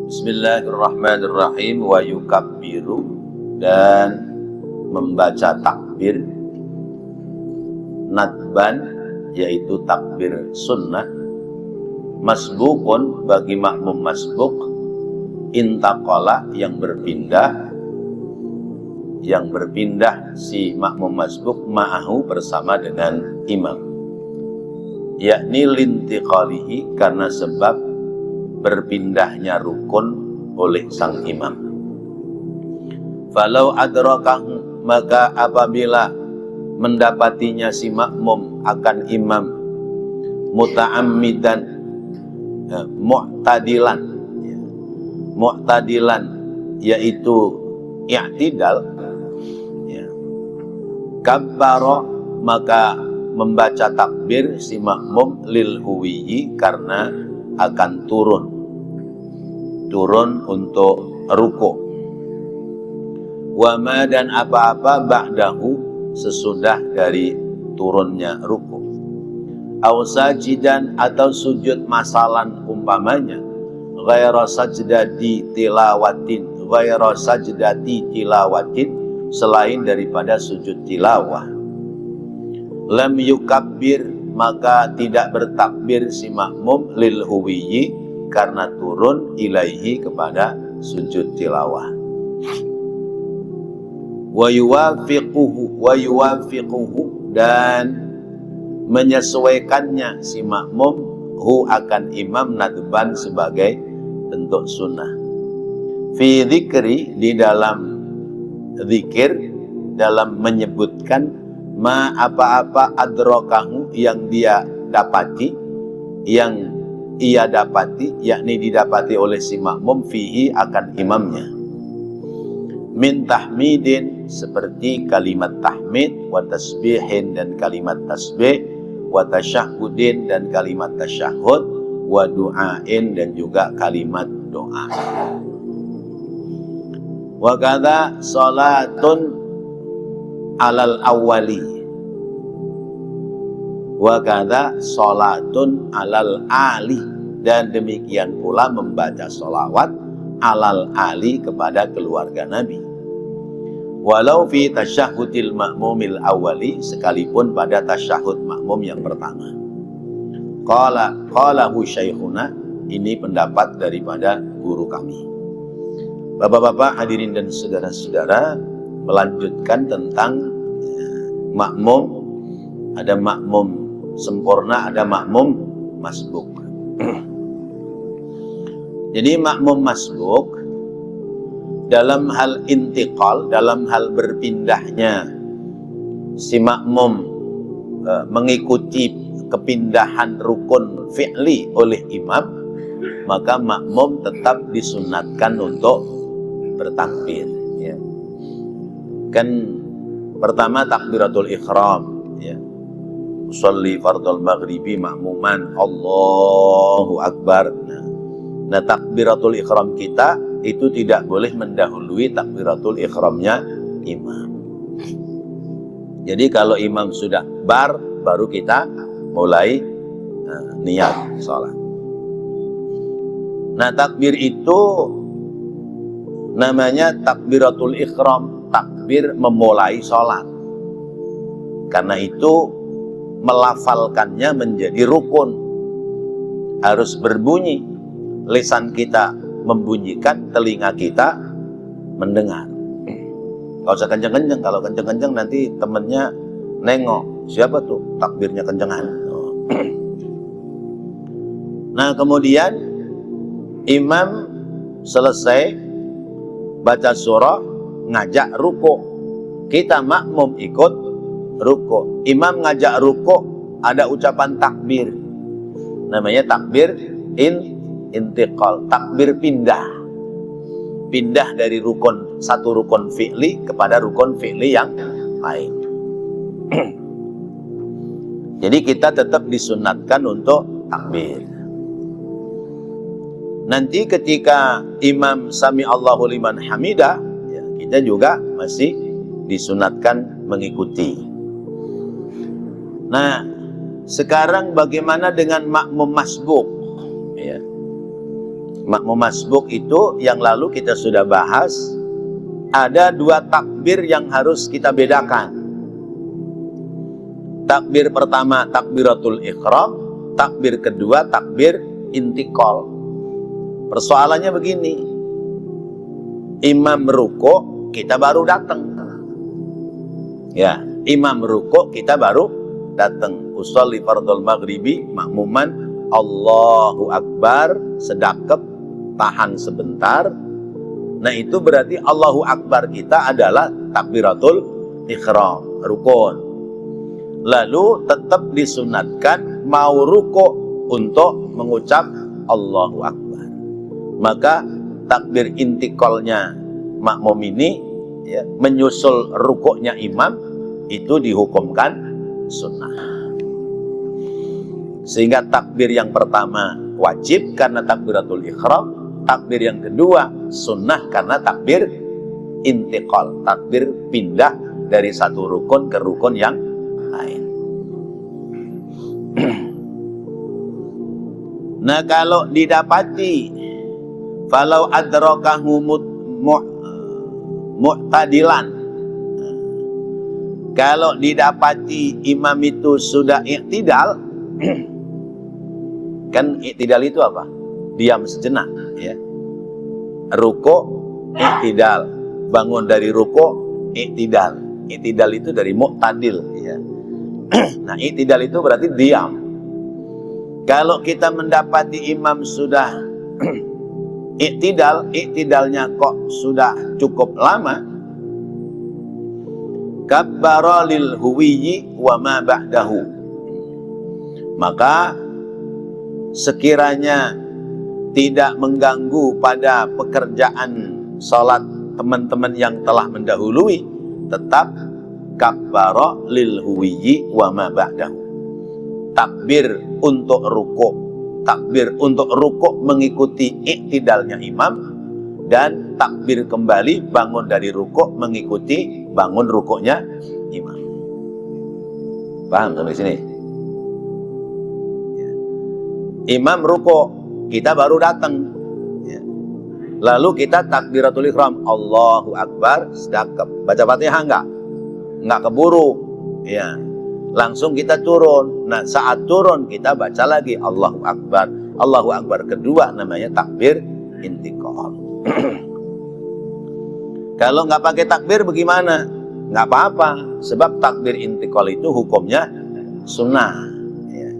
Bismillahirrahmanirrahim. Wa yukabbiru, dan membaca takbir nadban, yaitu takbir sunnah, masbukun bagi makmum masbuk, intaqala yang berpindah si makmum masbuk ma'ahu bersama dengan imam, yakni lintiqalihi, karena sebab berpindahnya rukun oleh sang imam. Falau adrakahu, maka apabila mendapatinya si makmum akan imam muta'ammidan, mu'tadilan yaitu i'tidal, kabbara, maka membaca takbir si makmum lil huwiyi, karena akan turun untuk ruku'. Wama, dan apa-apa ba'dahu, sesudah dari turunnya ruku'. Aw sajidan, atau sujud masalan umpamanya, ghaira sajdati tilawatin, selain daripada sujud tilawah. Lam yukabbir, maka tidak bertakbir si makmum lil huwiyi, karena turun ilaihi, kepada sujud tilawah. Wa yuwafiquhu, dan menyesuaikannya si makmum hu akan imam nadban, sebagai bentuk sunnah. Fi dzikri, di dalam zikir, dalam menyebutkan ma apa-apa adrakahu, yang ia dapati, yakni didapati oleh si makmum, fihi, akan imamnya. Min tahmidin, seperti kalimat tahmid, wa tasbihin, dan kalimat tasbih, wa tasyahudin, dan kalimat tasyahud, wa du'ain, dan juga kalimat doa. Wa kadza salatun alal awwali, wa kadza salatun alal ali, dan demikian pula membaca sholawat alal ali, kepada keluarga Nabi. Walau fi tasyahudil ma'mumil awwali, sekalipun pada tasyahud makmum yang pertama. Qalahu syaikhuna, ini pendapat daripada guru kami. Bapak-bapak, hadirin dan saudara-saudara, melanjutkan tentang makmum. Ada makmum sempurna, ada makmum masbuk. Jadi makmum masbuk dalam hal intiqal, dalam hal berpindahnya si makmum mengikuti kepindahan rukun fi'li oleh imam, maka makmum tetap disunatkan untuk bertakbir, ya. Kan pertama takbiratul ikhram, ya. Usolli fardul maghribi ma'muman, Allahu Akbar. Nah, takbiratul ikhram kita itu tidak boleh mendahului takbiratul ikhramnya imam. Jadi kalau imam sudah baru kita mulai niat sholat. Nah, takbir itu namanya takbiratul ikhram, takbir memulai sholat. Karena itu melafalkannya menjadi rukun, harus berbunyi, lisan kita membunyikan, telinga kita mendengar. Gak usah kenceng-kenceng, kalau kenceng-kenceng nanti temennya nengok, siapa tuh takbirnya kencengan. Nah, kemudian imam selesai baca surah, ngajak ruku, kita makmum ikut ruku. Imam ngajak ruku, ada ucapan takbir, namanya takbir intiqal, takbir pindah dari satu rukun fi'li kepada rukun fi'li yang lain. Jadi kita tetap disunatkan untuk takbir. Nanti ketika imam sami Allahu liman hamidah, ya, kita juga masih disunatkan mengikuti. Nah, sekarang bagaimana dengan makmum masbuk? Ya. Makmum masbuk itu yang lalu kita sudah bahas, ada dua takbir yang harus kita bedakan. Takbir pertama takbiratul ihram, takbir kedua takbir intikal. Persoalannya begini, imam ruku kita baru datang. Ya, imam ruku kita baru datang. Usolli fardhul maghribi makmuman, Allahu Akbar, sedakep, tahan sebentar. Nah itu berarti Allahu Akbar kita adalah takbiratul ihram, rukun. Lalu tetap disunatkan mau ruku untuk mengucap Allahu Akbar. Maka takbir intikalnya makmum ini ya, menyusul rukuknya imam itu dihukumkan sunnah. Sehingga takbir yang pertama wajib karena takbiratul ihram, takbir yang kedua sunnah karena takbir intikal, takbir pindah dari satu rukun ke rukun yang lain. Nah kalau didapati falau adrakahu mu'tadilan, kalau didapati imam itu sudah i'tidal, kan i'tidal itu apa? Diam sejenak, ya. Ruku, i'tidal, bangun dari ruku, i'tidal. I'tidal itu dari mu'tadil, ya. Nah, i'tidal itu berarti diam. Kalau kita mendapati imam sudah i'tidal, i'tidalnya kok sudah cukup lama, kabbara lil huwiyyi wa ma ba'dahu, maka sekiranya tidak mengganggu pada pekerjaan sholat teman-teman yang telah mendahului, tetap kabbara lil huwiyyi wa ma ba'dahu. Takbir untuk ruku, takbir untuk ruku mengikuti i'tidalnya imam, dan takbir kembali bangun dari ruku mengikuti bangun rukuknya imam. Paham sampai sini? Imam ruku, kita baru datang, ya. Lalu kita takbiratul ihram, Allahu Akbar, sedakep. Baca Fatihah enggak keburu, ya. Langsung kita turun. Nah saat turun kita baca lagi Allahu Akbar. Allahu Akbar kedua namanya takbir intikal. Kalau nggak pakai takbir bagaimana? Nggak apa-apa, sebab takbir intikal itu hukumnya sunnah, ya.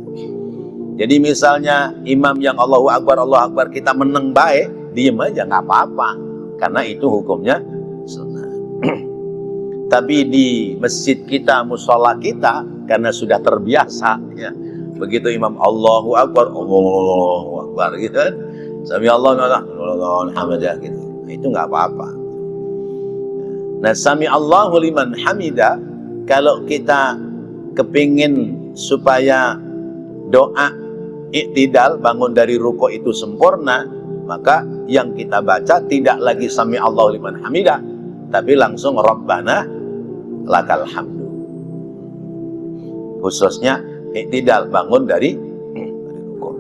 Jadi misalnya imam yang Allahu Akbar kita meneng baik, diem aja nggak apa-apa, karena itu hukumnya sunnah. Tapi di masjid kita, musola kita, karena sudah terbiasa, ya, begitu imam Allahu Akbar gitu kan, sami Allahu hamidah gitu, itu nggak apa-apa. Nah sami Allahu liman hamidah, kalau kita kepingin supaya doa i'tidal bangun dari ruku itu sempurna, maka yang kita baca tidak lagi sami Allahu liman hamidah, tapi langsung Rabbana lakal hamdu. Khususnya i'tidal bangun dari ruku.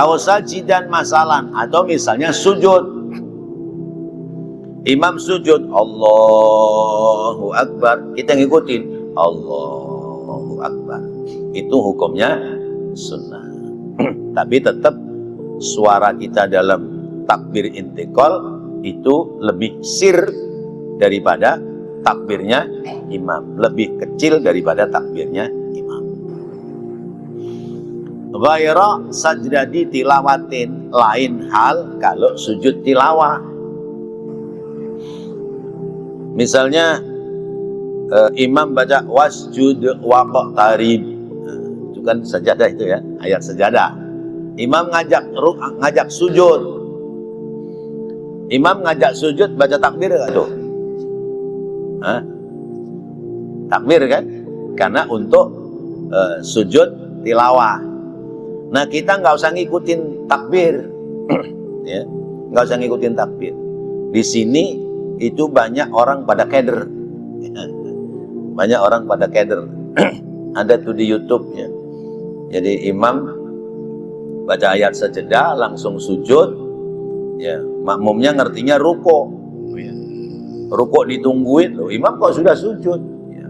Awsajidan masalan, atau misalnya sujud. Imam sujud Allahu Akbar, kita ngikutin Allahu Akbar. Itu hukumnya sunnah. Tapi tetap suara kita dalam takbir intikal itu lebih sir daripada takbirnya imam, lebih kecil daripada takbirnya imam. Ghaira sajdadi tilawatin, lain hal kalau sujud tilawah. Misalnya imam baca wasjud waqtarib, itu kan sajadah itu ya, ayat sajadah. Imam ngajak sujud. Imam ngajak sujud baca takbir enggak tuh? Hah? Takbir kan? Karena untuk sujud tilawah. Nah kita nggak usah ngikutin takbir, ya, nggak usah ngikutin takbir. Di sini itu banyak orang pada keder, banyak orang pada keder. Ada tuh di YouTube, ya. Jadi imam baca ayat sajadah langsung sujud, ya makmumnya ngertinya ruko, ruko ditungguin, loh imam kok sudah sujud, ya,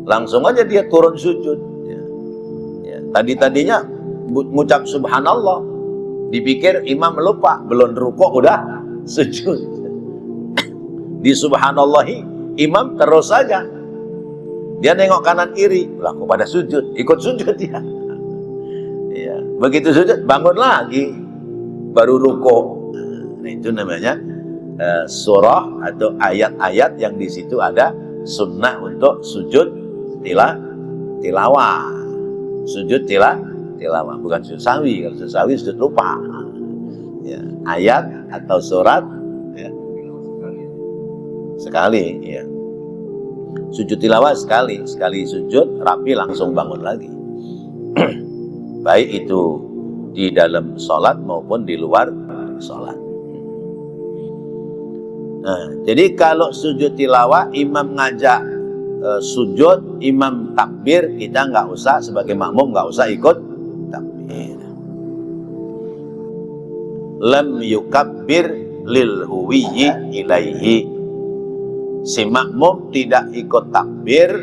langsung aja dia turun sujud, ya. Ya, tadinya ngucap subhanallah, dipikir imam lupa, belum ruko udah sujud. Di subhanallahi imam terus saja, dia nengok kanan kiri, lah kok pada sujud, ikut sujud dia. Ya, begitu sujud bangun lagi, baru ruko. Nah, itu namanya surah atau ayat-ayat yang di situ ada sunnah untuk sujud tilawah, sujud tilawah, bukan sujud sawi. Kalau sujud sawi sujud lupa. Ya, ayat atau surat, ya, sekali, ya. Sujud tilawah sekali sujud rapi langsung bangun lagi. Baik itu di dalam sholat maupun di luar sholat. Nah, jadi kalau sujud tilawah imam ngajak sujud, imam takbir, kita nggak usah sebagai makmum nggak usah ikut takbir. Lam yukabbir lil huwiyyi ilaihi. Si makmum tidak ikut takbir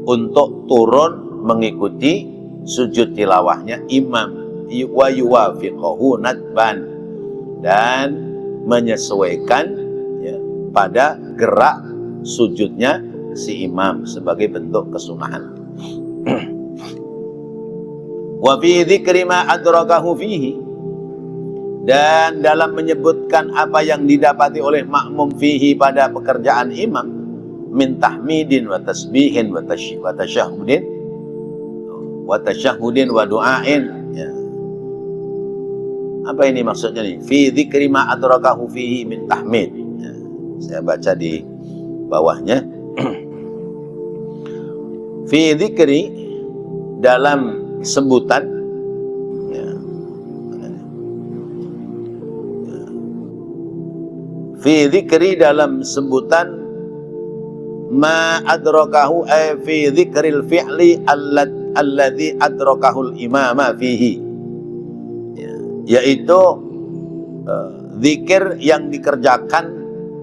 untuk turun mengikuti sujud tilawahnya imam, wa yuwafiqahu nadban, dan menyesuaikan, ya, pada gerak sujudnya si imam sebagai bentuk kesunahan. Wa fi dzikri ma adrakahu fihi, dan dalam menyebutkan apa yang didapati oleh makmum fihi pada pekerjaan imam, min tahmidin wa tasbihin wa tasyahudin wa du'ain, ya. Apa ini maksudnya nih? Fi dzikri ma adrakahu fihi min tahmid, ya. Saya baca di bawahnya. Fi dzikri, dalam sebutan, ya. Fi dzikri, dalam sebutan, ma adrakahu, fi dzikril fi'li alladzi adrakahul imama fihi, ya, yaitu zikir yang dikerjakan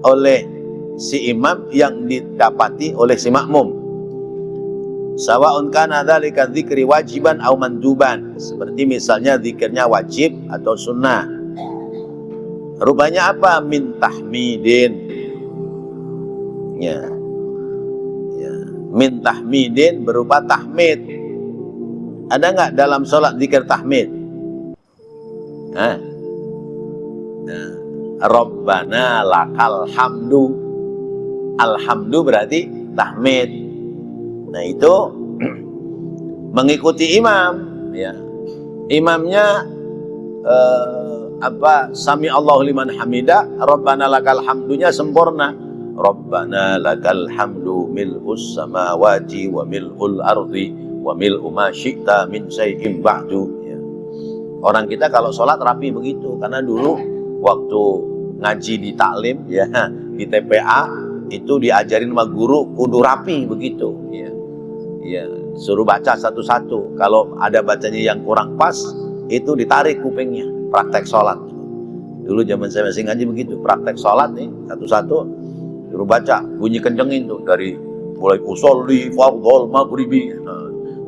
oleh si imam yang didapati oleh si makmum. Sawa'un kana dzalika dzikri wajiban aw manduban, seperti misalnya zikirnya wajib atau sunnah. Rupanya apa? Min tahmidin, ya, ya. Min tahmidin berupa tahmid. Ada nggak dalam sholat zikir tahmid? Nah, Rabbana lakal hamdu. Alhamdu berarti tahmid. Nah, itu mengikuti imam, ya. Imamnya sami Allahu liman hamidah, Rabbana lakal hamdunya sempurna. Rabbana lakal hamdu mil'us samawati wa mil'ul ardi wa mil'u ma syi'ta min syai'in ba'du, ya. Orang kita kalau sholat rapi begitu, karena dulu waktu ngaji di taklim, ya, di TPA itu diajarin sama guru kudu rapi begitu, ya. Ya, suruh baca satu-satu. Kalau ada bacanya yang kurang pas, itu ditarik kupingnya. Praktek sholat. Dulu zaman saya masih ngaji begitu, praktek sholat nih satu-satu, suruh baca, bunyi kencengin tuh dari mulai usolli fardhol maghribi,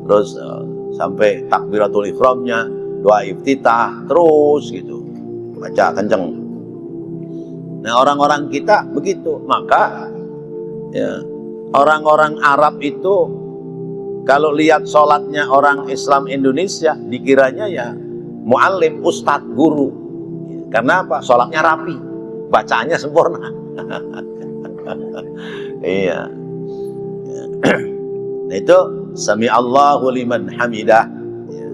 terus sampai takbiratul ihramnya, doa iftitah, terus gitu baca kenceng. Nah, orang-orang kita begitu. Maka, ya, orang-orang Arab itu kalau lihat sholatnya orang Islam Indonesia, dikiranya ya muallim, ustadz, guru. Karena apa? Sholatnya rapi, bacaannya sempurna. Iya. Nah, itu sami Allahu liman hamidah, ya.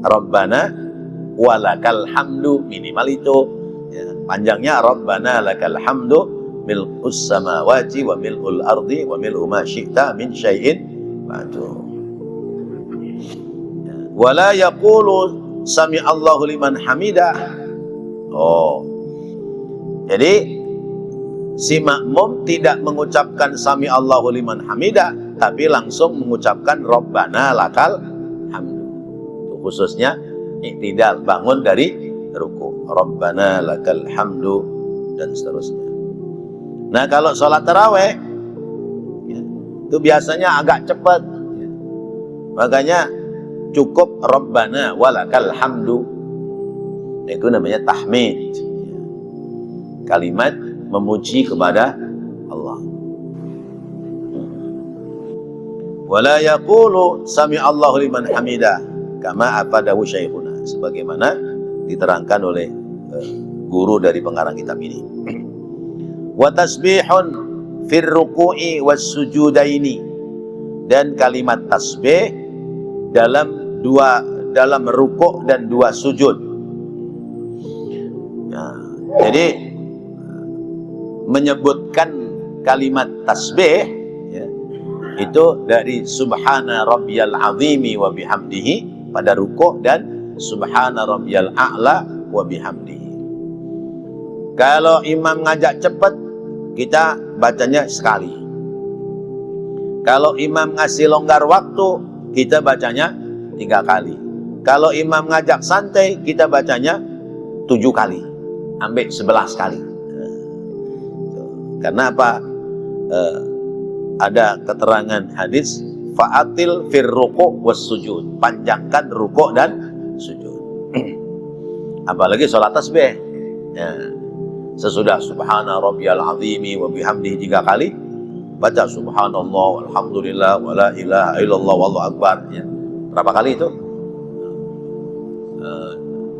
Rabbana walakal hamdu, minimal itu, ya. Panjangnya Rabbana lakal hamdu mil'us samawati wa mil'ul ardi wa mil'u ma syi'ta min syai'in ba'du. Wala yaqulu sami Allahu liman hamidah. Oh, jadi si makmum tidak mengucapkan sami Allahu liman hamidah, tapi langsung mengucapkan Rabbana lakal hamdu. Itu khususnya Iktidal, bangun dari ruku. Rabbana lakal hamdu dan seterusnya. Nah, kalau sholat tarawih ya, itu biasanya agak cepat. Ya. Makanya cukup Rabbana walakal hamdu. Itu namanya tahmid. Ya. Kalimat memuji kepada Allah. Wala yaqulu sami'allahu liman hamidah kama afadahu syaikhuna, sebagaimana diterangkan oleh guru dari pengarang kitab ini. Wa tasbihun fir ruku'i was sujudaini, dan kalimat tasbih dalam rukuk dan dua sujud. Ya, jadi menyebutkan kalimat tasbih ya, itu dari subhana rabbiyal azimi wa bihamdihi pada rukuk dan subhana rabbiyal a'la wa bihamdihi. Kalau imam ngajak cepat, kita bacanya sekali. Kalau imam ngasih longgar waktu, kita bacanya 3 kali. Kalau imam ngajak santai, kita bacanya 7 kali sampai 11 kali. Karena apa? Ada keterangan hadis fa'atil fir ruku' was sujud, panjangkan rukuk dan sujud. Apalagi sholat tasbih ya. Sesudah subhana rabbiyal azimi wa bihamdihi 3 kali, baca subhanallah walhamdulillah wala ilaha illallah wallahu akbar ya. Berapa kali itu?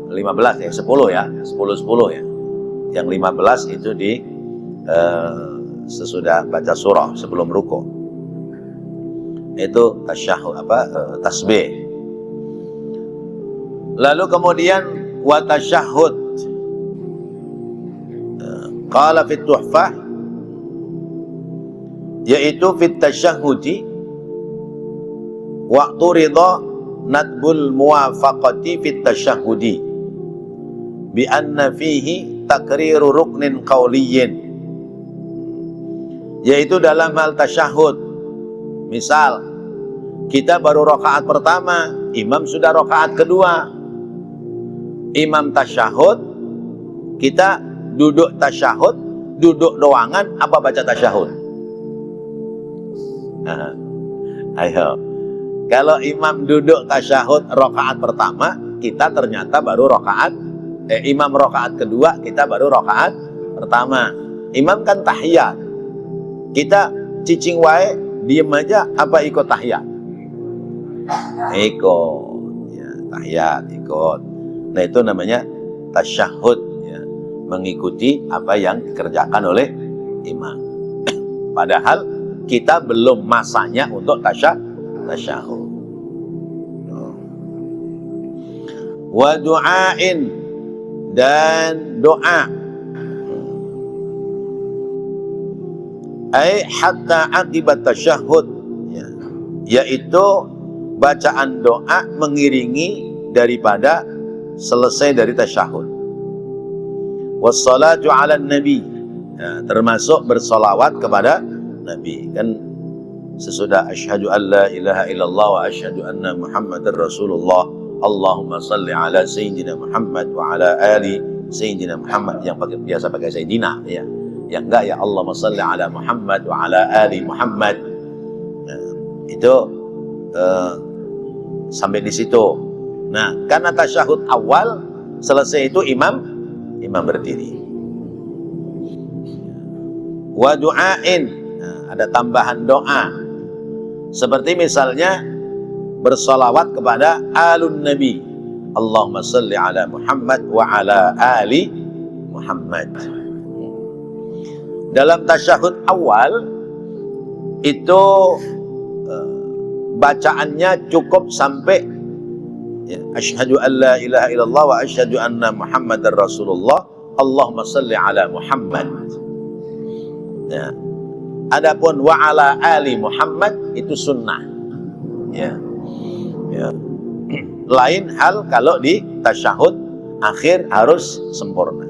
15 ya, 10 ya, 10 ya. Yang 15 itu di sesudah baca surah sebelum rukuk. Itu tasyahud tasbih. Lalu kemudian wa tasyahud. Qala fit tuhfah, yaitu fit tasyahudi waqtu ridha nadbul muwafaqati fit tasyahudi bi anna fihi takriru ruknin qauliyyin, yaitu dalam hal tasyahud. Misal kita baru rakaat pertama, imam sudah rakaat kedua, imam tasyahud, kita duduk tasyahud, duduk doangan apa baca tasyahud? Ayo, kalau imam duduk tasyahud rakaat pertama, kita ternyata baru rakaat imam rakaat kedua, kita baru rakaat pertama. Imam kan tahiyat, kita cicing wae, diem aja apa ikut tahiyat? Ikut ya, tahiyat ikut. Nah itu namanya tasyahud ya, mengikuti apa yang dikerjakan oleh imam. Padahal kita belum masanya untuk tasyahud. Wa du'ain, dan doa, ai hatta akibat tasyahud ya, yaitu bacaan doa mengiringi daripada selesai dari tasyahud. Wassalatu ala nabi ya, termasuk bersolawat kepada Nabi. Kan sesudah asyhadu an la ilaha illallah wa asyhadu anna muhammadar rasulullah, Allahumma salli ala sayyidina Muhammad wa ala ali sayyidina Muhammad, yang biasa pakai sayyidina ya. Yang enggak ya Allahumma salli ala Muhammad wa ala ali Muhammad. Itu sampai di situ. Nah, karena tasyahud awal selesai itu imam berdiri. Wa du'ain, nah, ada tambahan doa. Seperti misalnya bersolawat kepada alun nabi, Allahumma salli ala Muhammad wa ala ali Muhammad. Dalam tasyahud awal itu bacaannya cukup sampai ya, asyhadu an la ilaha illallah wa asyhadu anna Muhammadar Rasulullah, Allahumma salli ala Muhammad ya. Adapun wa ala ali Muhammad itu sunnah ya. Ya. Lain hal kalau di tasyahud akhir harus sempurna.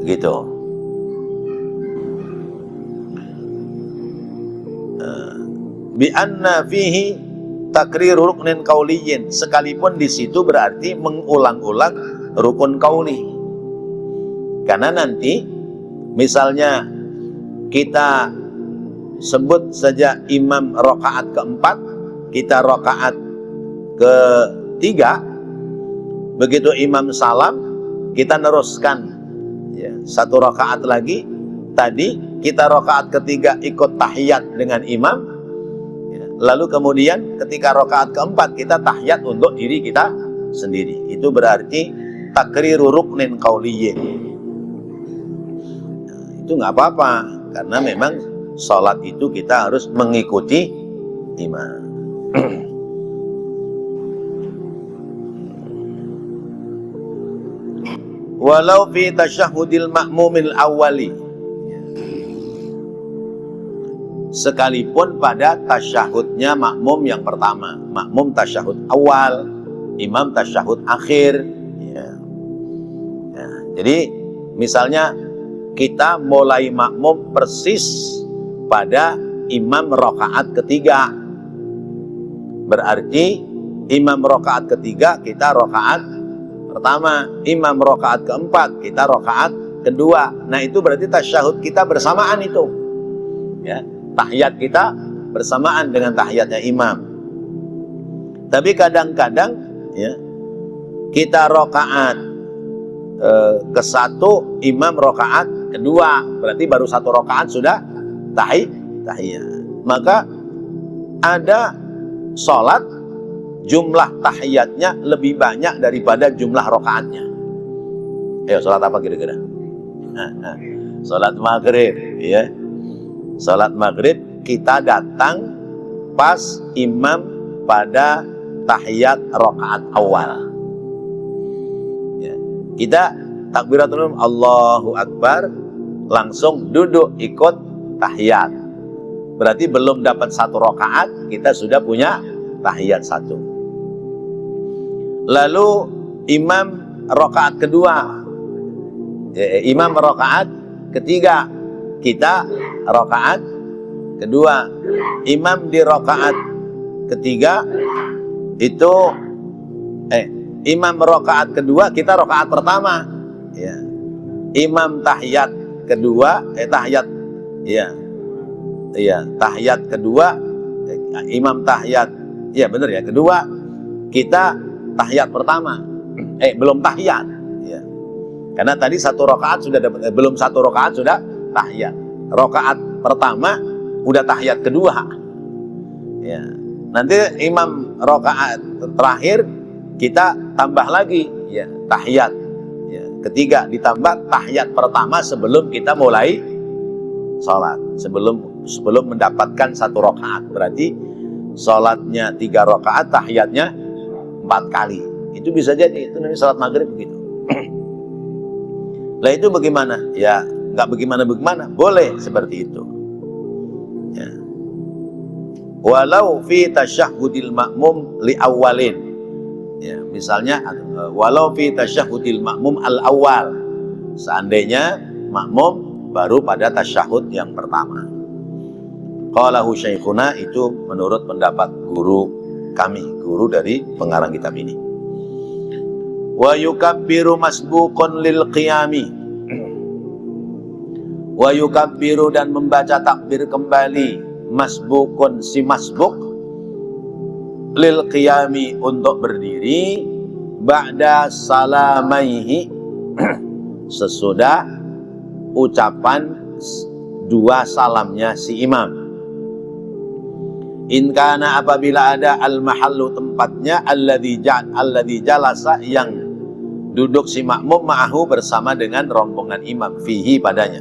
Begitu. Bi anna fihi takrir ruknin kauliyin, sekalipun di situ berarti mengulang-ulang rukun kauli. Karena nanti misalnya kita sebut saja imam rakaat keempat, kita rakaat ketiga, begitu imam salam kita neruskan ya, satu rakaat lagi. Tadi kita rakaat ketiga ikut tahiyat dengan imam ya, lalu kemudian ketika rakaat keempat kita tahiyat untuk diri kita sendiri. Itu berarti takriru ruknin qauliyyin. Nah, itu nggak apa-apa karena memang sholat itu kita harus mengikuti imam. Walau fi tasyahudil ma'mumil awwali, sekalipun pada tasyahudnya makmum yang pertama, makmum tasyahud awal, imam tasyahud akhir ya. Ya, jadi misalnya kita mulai makmum persis pada imam rakaat ketiga, berarti imam rakaat ketiga kita rakaat pertama, imam rakaat keempat kita rakaat kedua. Nah itu berarti tasyahud kita bersamaan itu ya, tahiyat kita bersamaan dengan tahiyatnya imam. Tapi kadang-kadang ya, kita rakaat ke satu, imam rakaat kedua, berarti baru satu rakaat sudah tahiyat. Maka ada sholat jumlah tahiyatnya lebih banyak daripada jumlah rakaatnya. Ayo sholat apa kira-kira? Sholat maghrib ya. Sholat maghrib kita datang pas imam pada tahiyat rakaat awal ya. Kita takbiratul Allahu Akbar langsung duduk ikut tahiyat, berarti belum dapat satu rakaat kita sudah punya tahiyat satu. Lalu imam rakaat kedua, imam rakaat ketiga, kita rakaat kedua. Imam di rakaat ketiga itu imam rakaat kedua, kita rakaat pertama ya. Imam tahiyat kedua tahiyat ya. Iya, tahiyat kedua, imam tahiyat ya benar ya, kedua kita tahiyat pertama, belum tahiyat ya. Karena tadi satu rakaat sudah dapat, belum satu rakaat sudah tahiyat. Rakaat pertama udah tahiyat kedua ya. Nanti imam rakaat terakhir kita tambah lagi ya, tahiyat ya, ketiga ditambah tahiyat pertama sebelum kita mulai sholat, sebelum mendapatkan satu rakaat. Berarti sholatnya 3 rakaat, tahiyatnya 4 kali. Itu bisa jadi, itu namanya sholat maghrib begitu. Lah itu bagaimana? Ya nggak bagaimana-bagaimana, boleh seperti itu ya. Walau fi tasyahudil ma'mum li awalin ya, misalnya walau fi tasyahudil ma'mum al awal, seandainya makmum baru pada tasyahud yang pertama. Qalahu syaikhuna, itu menurut pendapat guru kami, guru dari pengarang kitab ini. Wa yukabbiru masbuqun lil qiyami, wa yukabbiru dan membaca takbir kembali, masbuqun si masbuq, lil qiyami untuk berdiri, ba'da salamaihi sesudah ucapan 2 salamnya si imam. In kana, apabila ada al mahallu tempatnya, alladzi jalasa yang duduk si makmum, ma'ahu bersama dengan rombongan imam, fihi padanya.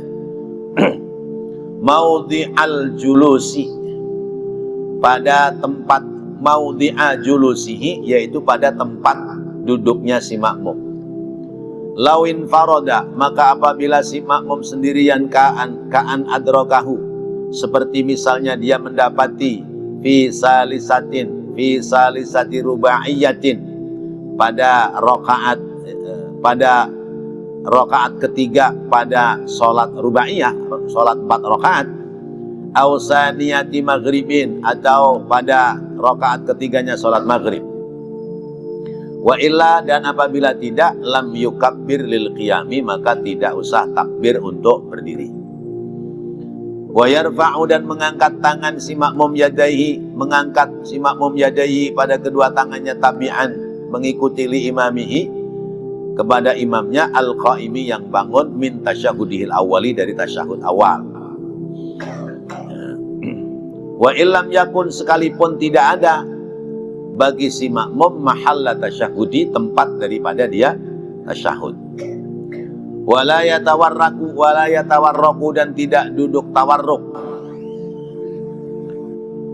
Maudhi'al julusi, pada tempat maudhi'a julusihi, yaitu pada tempat duduknya si makmum. Lawin faroda, maka apabila si makmum sendirian, ka'an adrokahu, seperti misalnya dia mendapati fi salisati rubaiyatin, pada rakaat ketiga pada sholat rubaiyah, sholat 4 rakaat, Ausaniyati maghribin, atau pada rakaat ketiganya sholat maghrib. Wa illa, dan apabila tidak, lam yukabbir lil qiyami, maka tidak usah takbir untuk berdiri. Wa yarfa'u, dan mengangkat tangan si makmum yadaihi, mengangkat si makmum yadaihi pada kedua tangannya tabi'an, mengikuti li imamihi, kepada imamnya, al-qaimi, yang bangun, min tasyahudihil awali, dari tasyahud awal. Wa illam yakun, sekalipun tidak ada bagi si makmum mahalla tasyahudi, tempat daripada dia tasyahud. Wala yatawarraku, dan tidak duduk tawarruk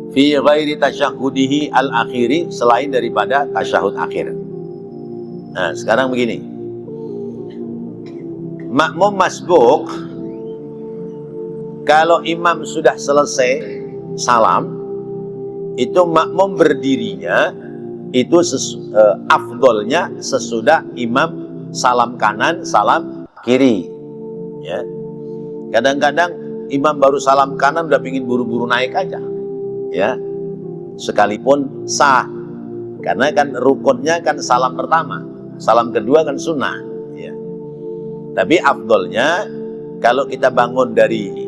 fi ghairi tasyahudihi al-akhiri, selain daripada tasyahud akhir. Nah, sekarang begini, makmum masbuk, kalau imam sudah selesai salam, itu makmum berdirinya itu afdolnya sesudah imam salam kanan, salam kiri. Ya, kadang-kadang imam baru salam kanan udah pingin buru-buru naik aja, ya, sekalipun sah, karena kan rukunnya kan salam pertama, salam kedua kan sunnah. Ya. Tapi afdolnya kalau kita bangun dari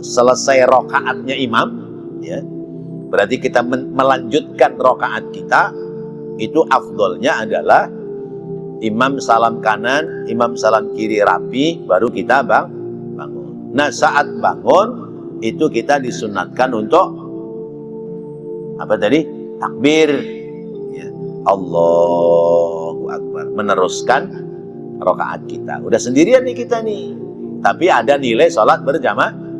selesai rokaatnya imam, ya, berarti kita melanjutkan rokaat kita, itu afdolnya adalah imam salam kanan, imam salam kiri rapi, baru kita bangun. Nah, saat bangun itu kita disunatkan untuk apa tadi? Takbir, ya. Allahu Akbar, meneruskan rokaat kita. Udah sendirian nih kita nih, tapi ada nilai sholat berjamaah.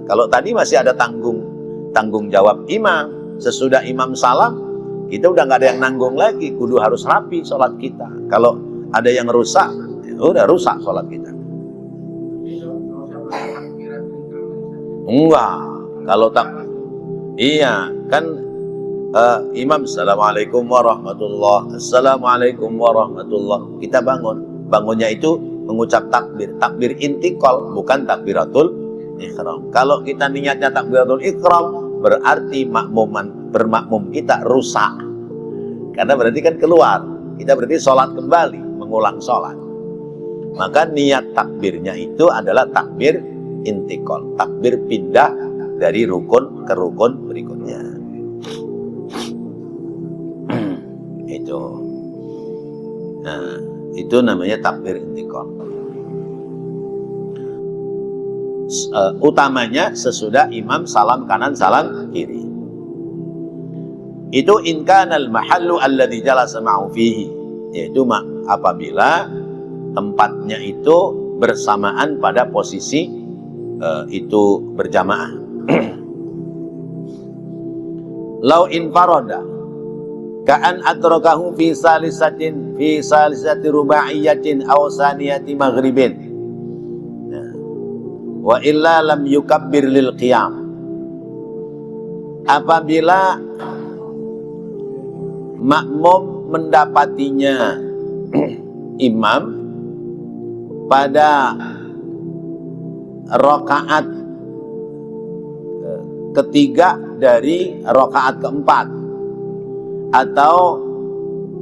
Kalau tadi masih ada tanggung jawab imam, sesudah imam salam, kita udah nggak ada yang nanggung lagi, kudu harus rapi sholat kita. Kalau ada yang rusak, ya udah rusak sholat kita. Enggak, kalau tak, iya kan, imam assalamualaikum warahmatullah, assalamualaikum warahmatullah, kita bangunnya itu mengucap takbir intikal, bukan takbiratul ikhram. Kalau kita niatnya takbiratul ikhram, berarti bermakmum kita rusak, karena berarti kan keluar, kita berarti sholat kembali, mengulang sholat. Maka niat takbirnya itu adalah takbir intikal, takbir pindah dari rukun ke rukun berikutnya. Itu, nah, itu namanya takbir intikal. Utamanya sesudah imam salam kanan, salam kiri. Itu in kanal mahallu alladhi jalasa ma'u fihi, yaitu apabila tempatnya itu bersamaan pada posisi itu berjamaah. Lau infaroda ka'an adrakahu fi salisati rubaiyatin aw saniyati maghribin, wa illa lam yukabbir lil qiyam. Apabila makmum mendapatinya imam pada rakaat ketiga dari rakaat keempat, atau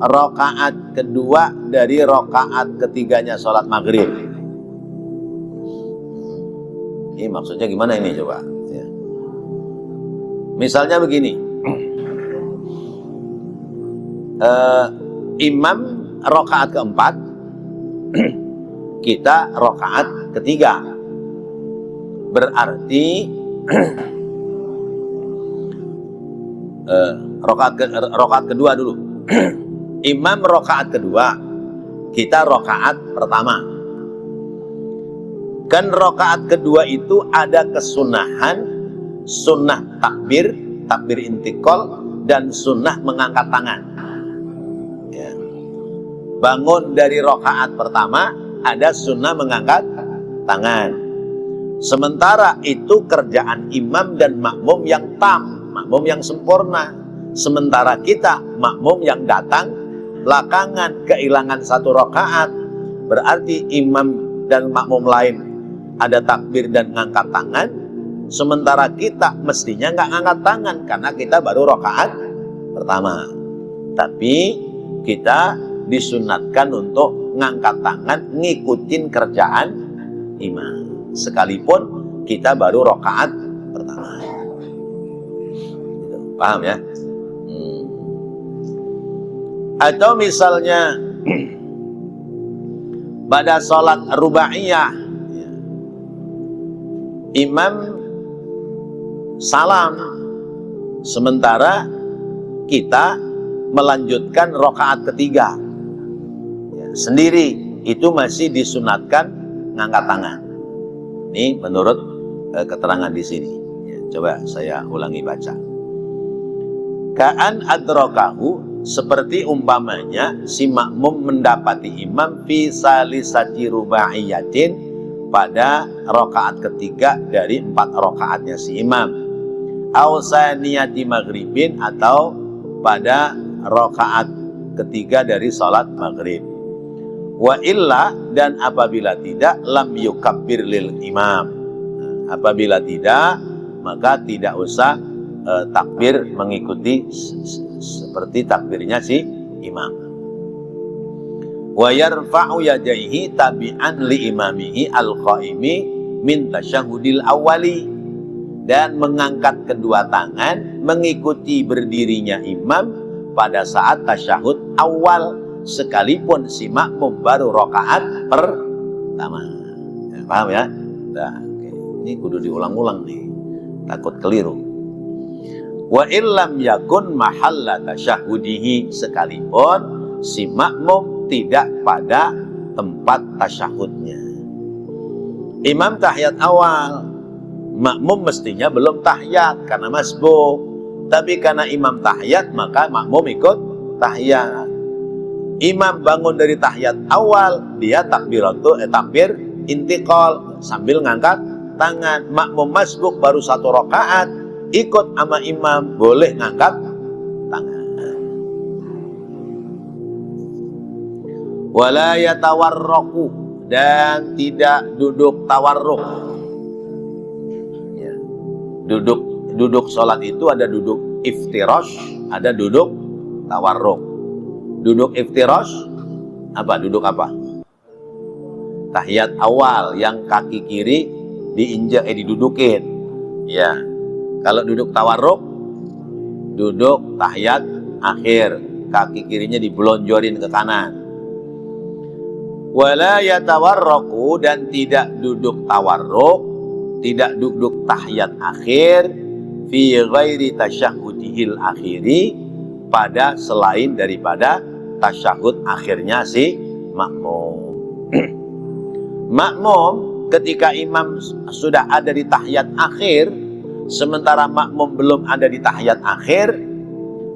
rakaat kedua dari rakaat ketiganya sholat maghrib. Ini maksudnya gimana ini coba? Ya. Misalnya begini, imam rakaat keempat, kita rakaat ketiga, berarti rakaat kedua dulu. Imam rakaat kedua, kita rakaat pertama. Kan rakaat kedua itu ada kesunahan, sunnah takbir intikal, dan sunnah mengangkat tangan. Ya. Bangun dari rakaat pertama ada sunnah mengangkat tangan. Sementara itu kerjaan imam dan makmum yang tam, makmum yang sempurna. Sementara kita makmum yang datang belakangan, kehilangan satu rakaat. Berarti imam dan makmum lain ada takbir dan ngangkat tangan, sementara kita mestinya nggak ngangkat tangan karena kita baru rakaat pertama. Tapi kita disunatkan untuk ngangkat tangan ngikutin kerjaan imam, sekalipun kita baru rakaat pertama. Gitu. Paham ya? Atau misalnya pada sholat rubaiyah, imam salam sementara kita melanjutkan rakaat ketiga sendiri, itu masih disunatkan ngangkat tangan. Ini menurut keterangan di sini. Coba saya ulangi baca. Ka'an adrakahu, seperti umpamanya si makmum mendapati imam fi salisati rubaiyatin, pada rakaat ketiga dari 4 rakaatnya si imam, au saniyati maghribin, atau pada rakaat ketiga dari salat maghrib. Wa illa, dan apabila tidak, lam yukabbir lil imam. Apabila tidak, maka tidak usah takbir mengikuti seperti takbirnya si imam. Wa yarfa'u yadayhi tabi'an li imamihi al-qaimi min tasyahudil awali, dan mengangkat kedua tangan mengikuti berdirinya imam pada saat tasyahud awal, sekalipun si makmum baru rakaat pertama. Ya, paham ya? Nah, ini kudu diulang-ulang nih, takut keliru. Wa illam yakun mahalla tasyahudihi, sekalipun si makmum tidak pada tempat tasyahudnya. Imam tahiyat awal, makmum mestinya belum tahiyat karena masbuk, tapi karena imam tahiyat maka makmum ikut tahiyat. Imam bangun dari tahiyat awal, dia takbir intiqal sambil ngangkat tangan. Makmum masbuk baru 1 rakaat, ikut sama imam, boleh ngangkat tangan. Wala yatawarraku, dan tidak duduk tawarruk. Ya. Duduk sholat itu ada duduk iftirash, ada duduk tawarruk. Duduk iftirash apa? Duduk apa? Tahiyat awal yang kaki kiri diinjak, didudukin. Ya. Kalau duduk tawarruk, duduk tahiyat akhir, kaki kirinya dibelonjorin ke kanan. Wala yatawarraku, dan tidak duduk tawarruk, tidak duduk tahiyat akhir, fi ghairi tasyahudihil akhiri, pada selain daripada tasyahud akhirnya si makmum. Makmum ketika imam sudah ada di tahiyat akhir, sementara makmum belum ada di tahiyat akhir,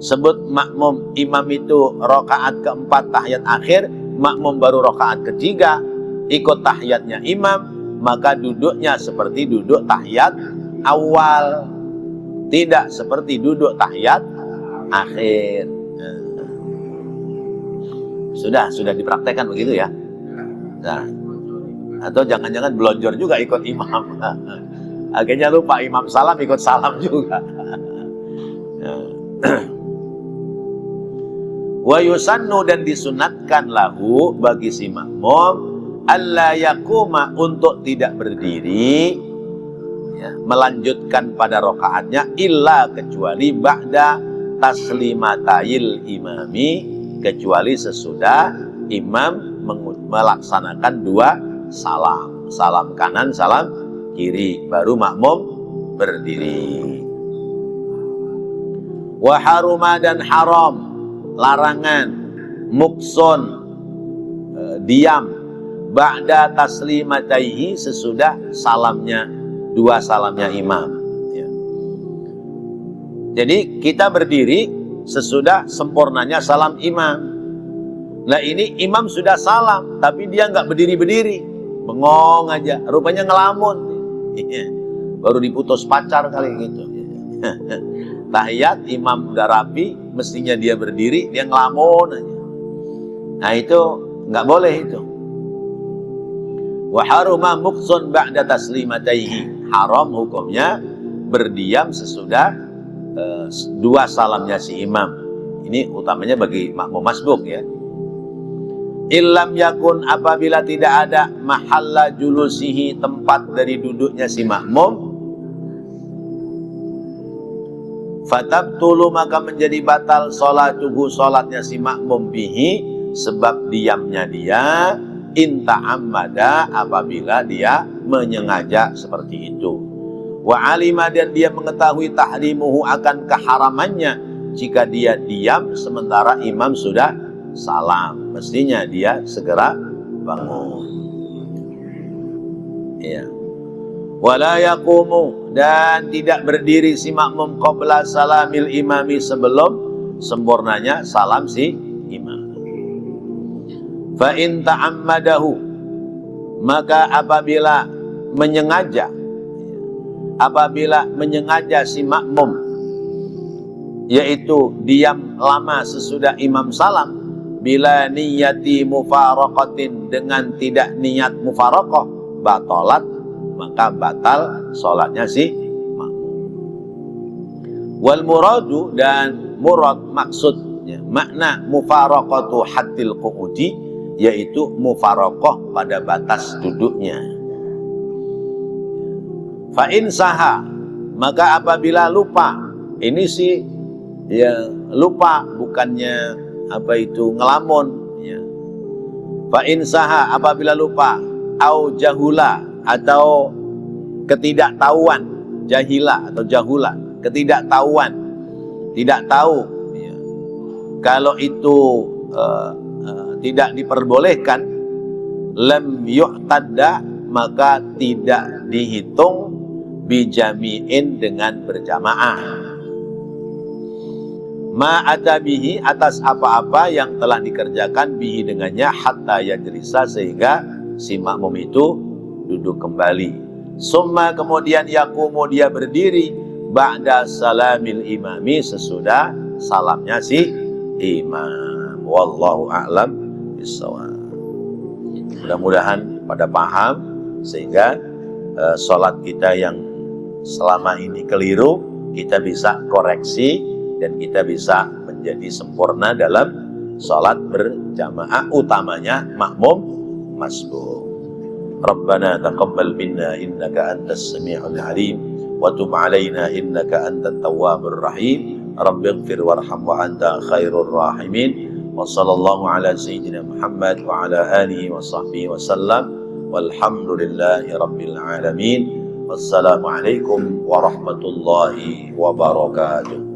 sebut makmum imam itu rakaat keempat tahiyat akhir, makmum baru rakaat ketiga, ikut tahiyatnya imam, maka duduknya seperti duduk tahiyat awal, tidak seperti duduk tahiyat akhir. Sudah dipraktekkan begitu ya. Nah, atau jangan-jangan belonjor juga ikut imam. Akhirnya lupa imam salam, ikut salam juga. Wa yusannu, dan disunatkan lahu bagi si makmum, alla yakuma, untuk tidak berdiri, ya, melanjutkan pada rakaatnya, illa, kecuali ba'da taslimatayil imami, kecuali sesudah imam melaksanakan 2 salam, salam kanan, salam kiri, baru makmum berdiri. Wa haruma, dan haram, larangan, mukson, diam, ba'da taslimataihi, sesudah salamnya, 2 salamnya imam. Ya. Jadi kita berdiri sesudah sempurnanya salam imam. Nah ini imam sudah salam, tapi dia nggak berdiri-berdiri, bengong aja, rupanya ngelamun. Baru diputus pacar kali gitu. Tahiyat imam udah rapi, mestinya dia berdiri, dia ngelamun aja. Nah itu nggak boleh itu. Wa haruma muqsun ba'da taslimataihi. Haram hukumnya berdiam sesudah dua salamnya si imam. Ini utamanya bagi makmum masbuk ya. Illam yakun, apabila tidak ada mahalla julusihi, tempat dari duduknya si makmum, fatabtulu, maka menjadi batal sholatuhu, sholatnya si makmum bihi, sebab diamnya dia, inta ammada, apabila dia menyengaja seperti itu. Wa alima, dan dia mengetahui tahrimuhu, akan keharamannya jika dia diam sementara imam sudah salam. Mestinya dia segera bangun. Ya. Wala yaqumu, dan tidak berdiri si makmum qabla salamil imami, sebelum sempurnanya salam si imam. Fa in ta'ammadahu, maka apabila menyengaja si makmum, yaitu diam lama sesudah imam salam, bila niyati mufaraqatin, dengan tidak niat mufaraqah, batalat, maka batal sholatnya si makmum. Wal muradu, dan murad maksudnya, makna mufaraqatu haddil qu'udi, yaitu mufaraqah pada batas duduknya. Fa in saha, maka apabila lupa, ini sih ya lupa, bukannya apa itu ngelamun ya. Fa in saha, apabila lupa, au jahula, atau ketidaktahuan, jahila atau jahula, ketidaktahuan, tidak tahu ya. Kalau itu tidak diperbolehkan, lam yu'tadda, maka tidak dihitung bijami'in, dengan berjamaah. Ma'ata bihi, atas apa-apa yang telah dikerjakan bihi dengannya, hatta yajlisa, sehingga si makmum itu duduk kembali. Summa, kemudian yaqumu, dia berdiri, ba'da salamil imami, sesudah salamnya si imam. Wallahu a'lam bishawab. Mudah-mudahan pada paham, sehingga sholat kita yang selama ini keliru, kita bisa koreksi, dan kita bisa menjadi sempurna dalam sholat berjamaah, utamanya makmum masbuk. Rabbana taqabbal minna innaka antas sami'ul alim, wa tub alaina innaka antat tawwabur rahim. Rabbighfir warham wa anta khairur rahimin. Wa sallallahu ala sayyidina Muhammad wa ala alihi wa sahbihi wa sallam. Walhamdulillahi rabbil alamin. Wassalamu alaikum warahmatullahi wabarakatuh.